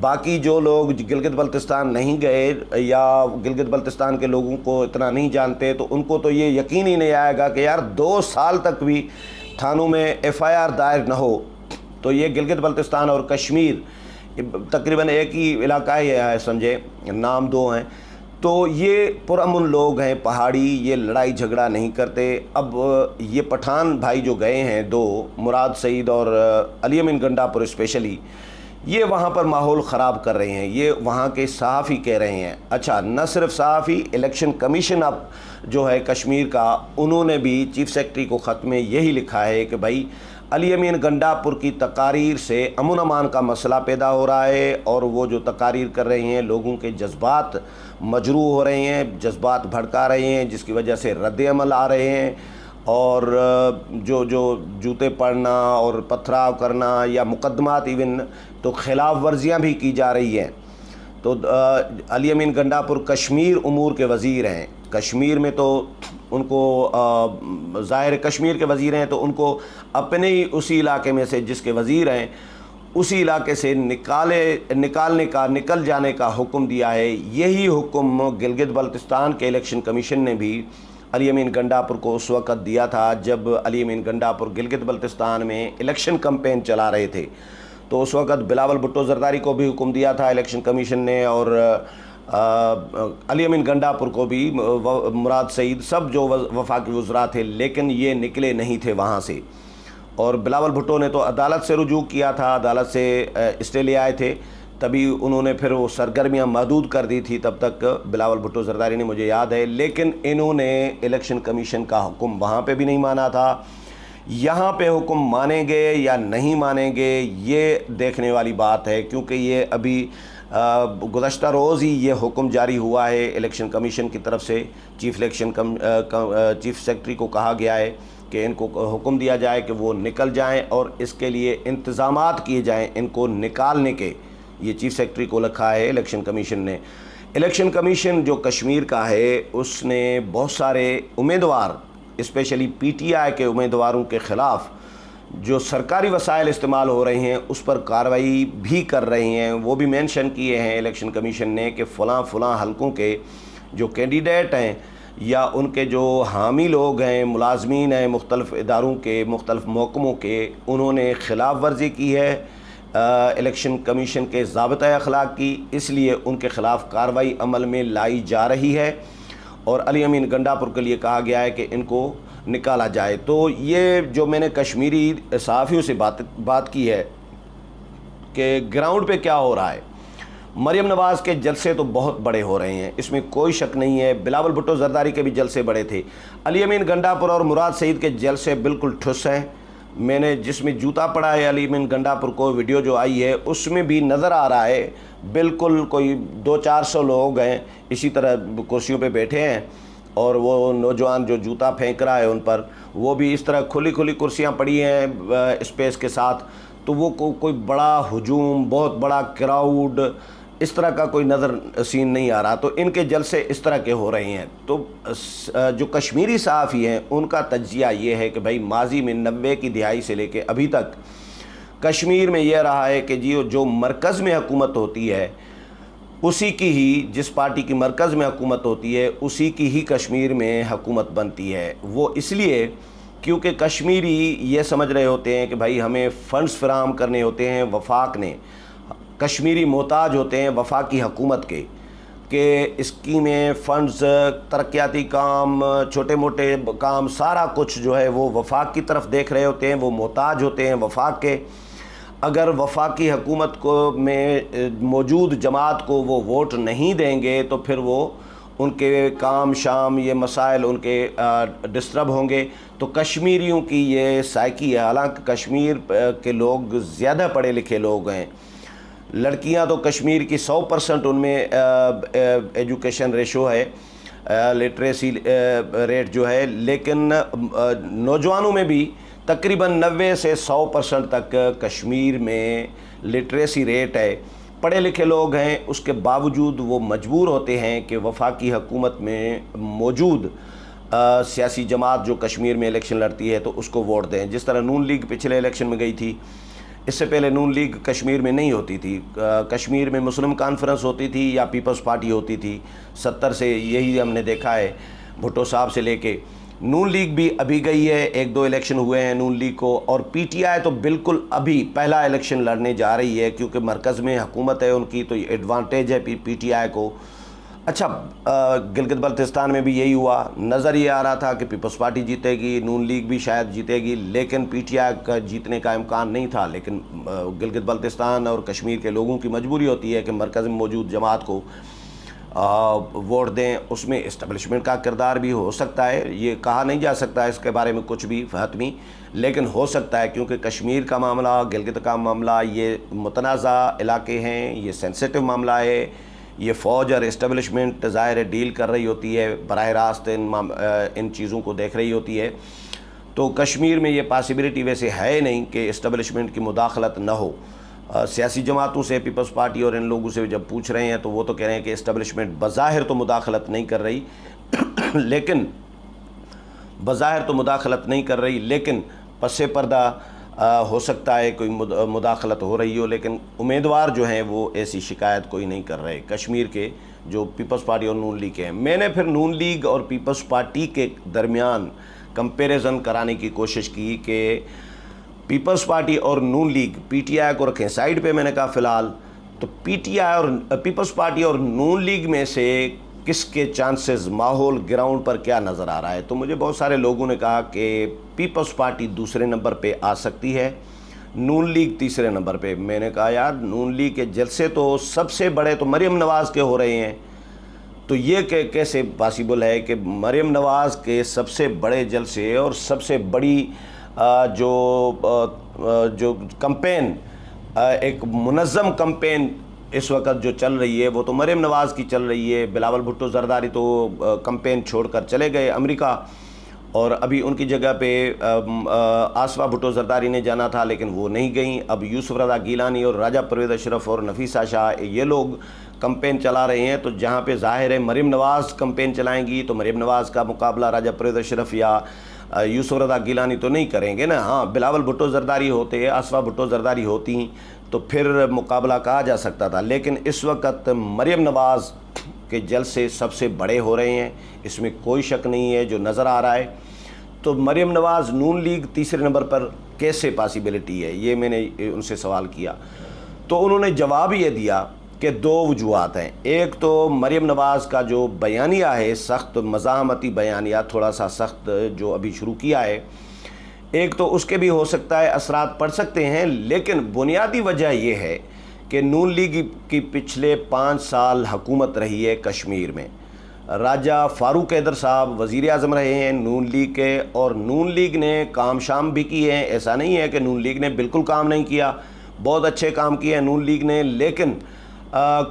باقی جو لوگ گلگت بلتستان نہیں گئے یا گلگت بلتستان کے لوگوں کو اتنا نہیں جانتے تو ان کو تو یہ یقین ہی نہیں آئے گا کہ یار 2 سال تک بھی تھانوں میں FIR دائر نہ ہو. تو یہ گلگت بلتستان اور کشمیر تقریباً ایک ہی علاقہ ہی ہے سمجھے، نام 2 ہیں. تو یہ پرامن لوگ ہیں پہاڑی، یہ لڑائی جھگڑا نہیں کرتے. اب یہ پٹھان بھائی جو گئے ہیں 2، مراد سعید اور علی امین گنڈا پور اسپیشلی، یہ وہاں پر ماحول خراب کر رہے ہیں. یہ وہاں کے صحافی کہہ رہے ہیں. اچھا، نہ صرف صحافی، الیکشن کمیشن اب جو ہے کشمیر کا، انہوں نے بھی چیف سیکرٹری کو خط میں یہی لکھا ہے کہ بھائی علی امین گنڈا پور کی تقاریر سے امن امان کا مسئلہ پیدا ہو رہا ہے، اور وہ جو تقاریر کر رہے ہیں لوگوں کے جذبات مجروح ہو رہے ہیں، جذبات بھڑکا رہے ہیں، جس کی وجہ سے رد عمل آ رہے ہیں، اور جو جوتے پڑنا اور پتھراؤ کرنا یا مقدمات ایون تو خلاف ورزیاں بھی کی جا رہی ہیں. تو علی امین گنڈا پور کشمیر امور کے وزیر ہیں. کشمیر میں تو ان کو ظاہر کشمیر کے وزیر ہیں تو ان کو اپنے ہی اسی علاقے میں سے جس کے وزیر ہیں اسی علاقے سے نکل جانے کا حکم دیا ہے. یہی حکم گلگت بلتستان کے الیکشن کمیشن نے بھی علی امین گنڈا پور کو اس وقت دیا تھا جب علی امین گنڈا پور گلگت بلتستان میں الیکشن کمپین چلا رہے تھے. تو اس وقت بلاول بھٹو زرداری کو بھی حکم دیا تھا الیکشن کمیشن نے، اور علی امین گنڈا پور کو بھی، مراد سعید، سب جو وفاقی وزراء تھے، لیکن یہ نکلے نہیں تھے وہاں سے. اور بلاول بھٹو نے تو عدالت سے رجوع کیا تھا، عدالت سے اسٹے لے آئے تھے، تبھی انہوں نے پھر وہ سرگرمیاں محدود کر دی تھی تب تک بلاول بھٹو زرداری نے، مجھے یاد ہے. لیکن انہوں نے الیکشن کمیشن کا حکم وہاں پہ بھی نہیں مانا تھا. یہاں پہ حکم مانیں گے یا نہیں مانیں گے یہ دیکھنے والی بات ہے، کیونکہ یہ ابھی گزشتہ روز ہی یہ حکم جاری ہوا ہے الیکشن کمیشن کی طرف سے. چیف سیکرٹری کو کہا گیا ہے کہ ان کو حکم دیا جائے کہ وہ نکل جائیں اور اس کے لیے انتظامات کیے جائیں ان کو نکالنے کے. یہ چیف سیکرٹری کو لکھا ہے الیکشن کمیشن نے. الیکشن کمیشن جو کشمیر کا ہے اس نے بہت سارے امیدوار، اسپیشلی PTI کے امیدواروں کے خلاف جو سرکاری وسائل استعمال ہو رہے ہیں اس پر کارروائی بھی کر رہے ہیں. وہ بھی مینشن کیے ہیں الیکشن کمیشن نے کہ فلاں حلقوں کے جو کینڈیڈیٹ ہیں یا ان کے جو حامی لوگ ہیں، ملازمین ہیں مختلف اداروں کے، مختلف محکموں کے، انہوں نے خلاف ورزی کی ہے الیکشن کمیشن کے ضابطۂ اخلاق کی، اس لیے ان کے خلاف کارروائی عمل میں لائی جا رہی ہے. اور علی امین گنڈا پور کے لیے کہا گیا ہے کہ ان کو نکالا جائے. تو یہ جو میں نے کشمیری صحافیوں سے بات کی ہے کہ گراؤنڈ پہ کیا ہو رہا ہے. مریم نواز کے جلسے تو بہت بڑے ہو رہے ہیں، اس میں کوئی شک نہیں ہے. بلاول بھٹو زرداری کے بھی جلسے بڑے تھے. علی امین گنڈا پور اور مراد سعید کے جلسے بالکل ٹھس ہیں. میں نے جس میں جوتا پڑا ہے علی امین گنڈا پور کو، ویڈیو جو آئی ہے اس میں بھی نظر آ رہا ہے بالکل کوئی 200-400 لوگ ہیں اسی طرح کرسیوں پہ بیٹھے ہیں، اور وہ نوجوان جو جوتا پھینک رہا ہے ان پر، وہ بھی اس طرح کھلی کرسیاں پڑی ہیں اسپیس کے ساتھ. تو وہ کوئی بڑا ہجوم، بہت بڑا کراؤڈ، اس طرح کا کوئی نظر سین نہیں آ رہا. تو ان کے جلسے اس طرح کے ہو رہے ہیں. تو جو کشمیری صحافی ہیں ان کا تجزیہ یہ ہے کہ بھائی ماضی میں 90 کی دہائی سے لے کے ابھی تک کشمیر میں یہ رہا ہے کہ جو مرکز میں حکومت ہوتی ہے اسی کی ہی، جس پارٹی کی مرکز میں حکومت ہوتی ہے اسی کی ہی کشمیر میں حکومت بنتی ہے. وہ اس لیے کیونکہ کشمیری یہ سمجھ رہے ہوتے ہیں کہ بھائی ہمیں فنڈز فراہم کرنے ہوتے ہیں وفاق نے، کشمیری محتاج ہوتے ہیں وفاقی حکومت کے، کہ اسکیمیں، فنڈز، ترقیاتی کام، چھوٹے موٹے کام، سارا کچھ جو ہے وہ وفاق کی طرف دیکھ رہے ہوتے ہیں. وہ محتاج ہوتے ہیں وفاق کے. اگر وفاقی حکومت کو میں موجود جماعت کو وہ ووٹ نہیں دیں گے تو پھر وہ ان کے کام شام، یہ مسائل ان کے ڈسٹرب ہوں گے. تو کشمیریوں کی یہ سائیکی ہے. حالانکہ کشمیر کے لوگ زیادہ پڑھے لکھے لوگ ہیں، لڑکیاں تو کشمیر کی 100% ان میں ایجوکیشن ریشو ہے، لٹریسی ریٹ جو ہے، لیکن نوجوانوں میں بھی تقریباً 90 سے 100% تک کشمیر میں لٹریسی ریٹ ہے. پڑھے لکھے لوگ ہیں، اس کے باوجود وہ مجبور ہوتے ہیں کہ وفاقی حکومت میں موجود سیاسی جماعت جو کشمیر میں الیکشن لڑتی ہے تو اس کو ووٹ دیں. جس طرح نون لیگ پچھلے الیکشن میں گئی تھی، اس سے پہلے نون لیگ کشمیر میں نہیں ہوتی تھی، کشمیر میں مسلم کانفرنس ہوتی تھی یا پیپلز پارٹی ہوتی تھی، 70 سے یہی ہم نے دیکھا ہے بھٹو صاحب سے لے کے۔ نون لیگ بھی ابھی گئی ہے، 1-2 الیکشن ہوئے ہیں نون لیگ کو، اور پی ٹی آئی تو بالکل ابھی پہلا الیکشن لڑنے جا رہی ہے، کیونکہ مرکز میں حکومت ہے ان کی، تو یہ ایڈوانٹیج ہے پی ٹی آئی کو۔ اچھا، گلگت بلتستان میں بھی یہی ہوا، نظر یہ آ رہا تھا کہ پیپلز پارٹی جیتے گی، نون لیگ بھی شاید جیتے گی، لیکن پی ٹی آئی کا جیتنے کا امکان نہیں تھا، لیکن گلگت بلتستان اور کشمیر کے لوگوں کی مجبوری ہوتی ہے کہ مرکز میں موجود جماعت کو ووٹ دیں۔ اس میں اسٹیبلشمنٹ کا کردار بھی ہو سکتا ہے، یہ کہا نہیں جا سکتا اس کے بارے میں کچھ بھی حتمی، لیکن ہو سکتا ہے، کیونکہ کشمیر کا معاملہ، گلگت کا معاملہ، یہ متنازع علاقے ہیں، یہ سینسیٹیو معاملہ ہے، یہ فوج اور اسٹیبلشمنٹ ظاہر ہے ڈیل کر رہی ہوتی ہے، براہ راست ان چیزوں کو دیکھ رہی ہوتی ہے، تو کشمیر میں یہ پاسبلٹی ویسے ہے نہیں کہ اسٹیبلشمنٹ کی مداخلت نہ ہو۔ سیاسی جماعتوں سے، پیپلز پارٹی اور ان لوگوں سے جب پوچھ رہے ہیں تو وہ تو کہہ رہے ہیں کہ اسٹیبلشمنٹ بظاہر تو مداخلت نہیں کر رہی لیکن بظاہر تو مداخلت نہیں کر رہی، لیکن پس پردہ ہو سکتا ہے کوئی مداخلت ہو رہی ہو، لیکن امیدوار جو ہیں وہ ایسی شکایت کوئی نہیں کر رہے کشمیر کے، جو پیپلز پارٹی اور نون لیگ کے ہیں۔ میں نے پھر نون لیگ اور پیپلز پارٹی کے درمیان کمپیریزن کرانے کی کوشش کی کہ پیپلز پارٹی اور نون لیگ، پی ٹی آئی کو رکھیں سائیڈ پہ، میں نے کہا فی الحال تو پی ٹی آئی اور پیپلز پارٹی اور نون لیگ میں سے کس کے چانسز، ماحول گراؤنڈ پر کیا نظر آ رہا ہے، تو مجھے بہت سارے لوگوں نے کہا کہ پیپلز پارٹی دوسرے نمبر پہ آ سکتی ہے، نون لیگ تیسرے نمبر پہ۔ میں نے کہا یار، نون لیگ کے جلسے تو سب سے بڑے تو مریم نواز کے ہو رہے ہیں، تو یہ کیسے پاسبل ہے کہ مریم نواز کے سب سے بڑے جلسے اور سب سے بڑی جو کمپین، ایک منظم کمپین اس وقت جو چل رہی ہے وہ تو مریم نواز کی چل رہی ہے۔ بلاول بھٹو زرداری تو کمپین چھوڑ کر چلے گئے امریکہ، اور ابھی ان کی جگہ پہ آصفہ بھٹو زرداری نے جانا تھا لیکن وہ نہیں گئیں۔ اب یوسف رضا گیلانی اور راجہ پرویز اشرف اور نفیسہ شاہ یہ لوگ کمپین چلا رہے ہیں، تو جہاں پہ ظاہر ہے مریم نواز کمپین چلائیں گی تو مریم نواز کا مقابلہ راجہ پرویز اشرف یا یوسف رضا گیلانی تو نہیں کریں گے نا۔ ہاں، بلاول بھٹو زرداری ہوتے، آصفہ بھٹو زرداری ہوتی تو پھر مقابلہ کہا جا سکتا تھا، لیکن اس وقت مریم نواز کے جلسے سب سے بڑے ہو رہے ہیں، اس میں کوئی شک نہیں ہے جو نظر آ رہا ہے۔ تو مریم نواز نون لیگ تیسرے نمبر پر کیسے پاسبلٹی ہے، یہ میں نے ان سے سوال کیا، تو انہوں نے جواب یہ دیا کہ 2 وجوہات ہیں۔ ایک تو مریم نواز کا جو بیانیہ ہے، سخت مزاحمتی بیانیہ، تھوڑا سا سخت جو ابھی شروع کیا ہے، ایک تو اس کے بھی ہو سکتا ہے اثرات پڑ سکتے ہیں، لیکن بنیادی وجہ یہ ہے کہ نون لیگ کی پچھلے 5 سال حکومت رہی ہے کشمیر میں۔ راجہ فاروق حیدر صاحب وزیر اعظم رہے ہیں نون لیگ کے، اور نون لیگ نے کام شام بھی کیے ہیں، ایسا نہیں ہے کہ نون لیگ نے بالکل کام نہیں کیا، بہت اچھے کام کیے ہیں نون لیگ نے، لیکن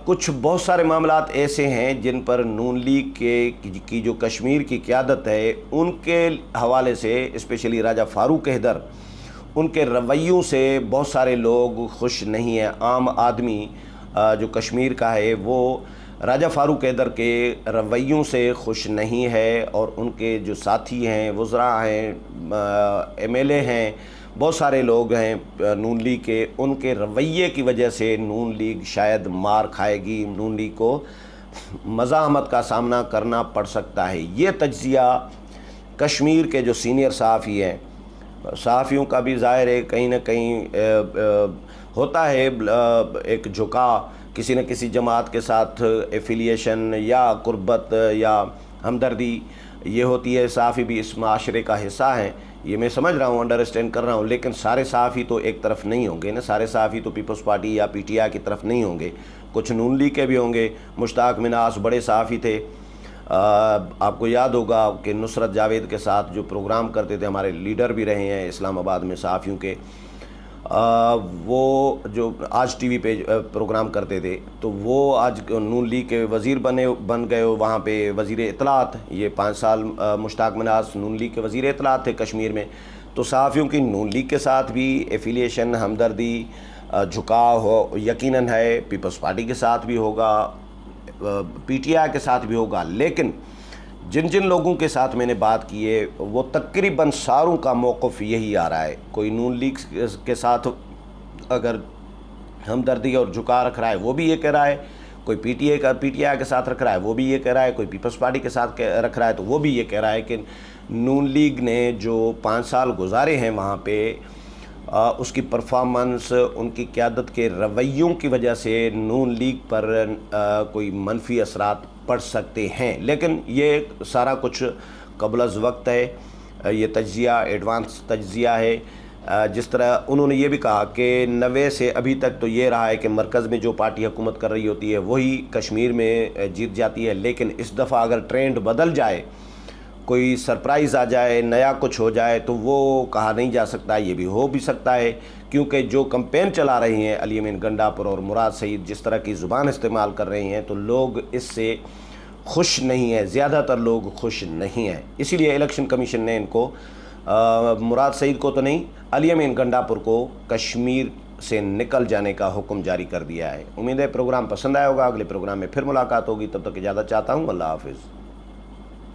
کچھ بہت سارے معاملات ایسے ہیں جن پر نون لیگ کی جو کشمیر کی قیادت ہے ان کے حوالے سے، اسپیشلی راجہ فاروق حیدر، ان کے رویوں سے بہت سارے لوگ خوش نہیں ہیں۔ عام آدمی جو کشمیر کا ہے وہ راجہ فاروق حیدر کے رویوں سے خوش نہیں ہے، اور ان کے جو ساتھی ہیں، وزراء ہیں، ایم ایل اے ہیں، بہت سارے لوگ ہیں نون لیگ کے، ان کے رویے کی وجہ سے نون لیگ شاید مار کھائے گی، نون لیگ کو مزاحمت کا سامنا کرنا پڑ سکتا ہے۔ یہ تجزیہ کشمیر کے جو سینئر صحافی ہیں، صحافیوں کا بھی ظاہر ہے کہیں نہ کہیں ہوتا ہے ایک جھکا کسی نہ کسی جماعت کے ساتھ، ایفیلیشن یا قربت یا ہمدردی یہ ہوتی ہے، صحافی بھی اس معاشرے کا حصہ ہیں، یہ میں سمجھ رہا ہوں، انڈرسٹینڈ کر رہا ہوں، لیکن سارے صحافی تو ایک طرف نہیں ہوں گے نا، سارے صحافی تو پیپلز پارٹی یا پی ٹی آئی کی طرف نہیں ہوں گے، کچھ نون لیگ کے بھی ہوں گے۔ مشتاق مناس بڑے صحافی تھے، آپ کو یاد ہوگا کہ نصرت جاوید کے ساتھ جو پروگرام کرتے تھے، ہمارے لیڈر بھی رہے ہیں اسلام آباد میں صحافیوں کے، وہ جو آج ٹی وی پہ پروگرام کرتے تھے، تو وہ آج نون لیگ کے وزیر بن گئے، وہاں پہ وزیر اطلاعات، یہ 5 سال مشتاق مناس نون لیگ کے وزیر اطلاعات تھے کشمیر میں۔ تو صحافیوں کی نون لیگ کے ساتھ بھی ایفیلیشن، ہمدردی، جھکاؤ ہو یقیناً ہے، پیپلز پارٹی کے ساتھ بھی ہوگا، پی ٹی آئی کے ساتھ بھی ہوگا، لیکن جن لوگوں کے ساتھ میں نے بات کی ہے وہ تقریباً ساروں کا موقف یہی آ رہا ہے، کوئی نون لیگ کے ساتھ اگر ہمدردی اور جھکا رکھ رہا ہے وہ بھی یہ کہہ رہا ہے، کوئی پی ٹی آئی کے ساتھ رکھ رہا ہے وہ بھی یہ کہہ رہا ہے، کوئی پیپلز پارٹی کے ساتھ رکھ رہا ہے تو وہ بھی یہ کہہ رہا ہے کہ نون لیگ نے جو 5 سال گزارے ہیں وہاں پہ اس کی پرفارمنس، ان کی قیادت کے رویوں کی وجہ سے نون لیگ پر کوئی منفی اثرات پڑ سکتے ہیں، لیکن یہ سارا کچھ قبل از وقت ہے، یہ تجزیہ ایڈوانس تجزیہ ہے۔ جس طرح انہوں نے یہ بھی کہا کہ 90 سے ابھی تک تو یہ رہا ہے کہ مرکز میں جو پارٹی حکومت کر رہی ہوتی ہے وہی کشمیر میں جیت جاتی ہے، لیکن اس دفعہ اگر ٹرینڈ بدل جائے، کوئی سرپرائز آ جائے، نیا کچھ ہو جائے تو وہ کہا نہیں جا سکتا، یہ بھی ہو بھی سکتا ہے، کیونکہ جو کمپین چلا رہی ہیں علی امین گنڈا پور اور مراد سعید جس طرح کی زبان استعمال کر رہے ہیں تو لوگ اس سے خوش نہیں ہیں، زیادہ تر لوگ خوش نہیں ہیں۔ اسی لیے الیکشن کمیشن نے ان کو مراد سعید کو تو نہیں، علی امین گنڈا پور کو کشمیر سے نکل جانے کا حکم جاری کر دیا ہے۔ امید ہے پروگرام پسند آیا ہوگا، اگلے پروگرام میں پھر ملاقات ہوگی، تب تک اجازت چاہتا ہوں، اللہ حافظ۔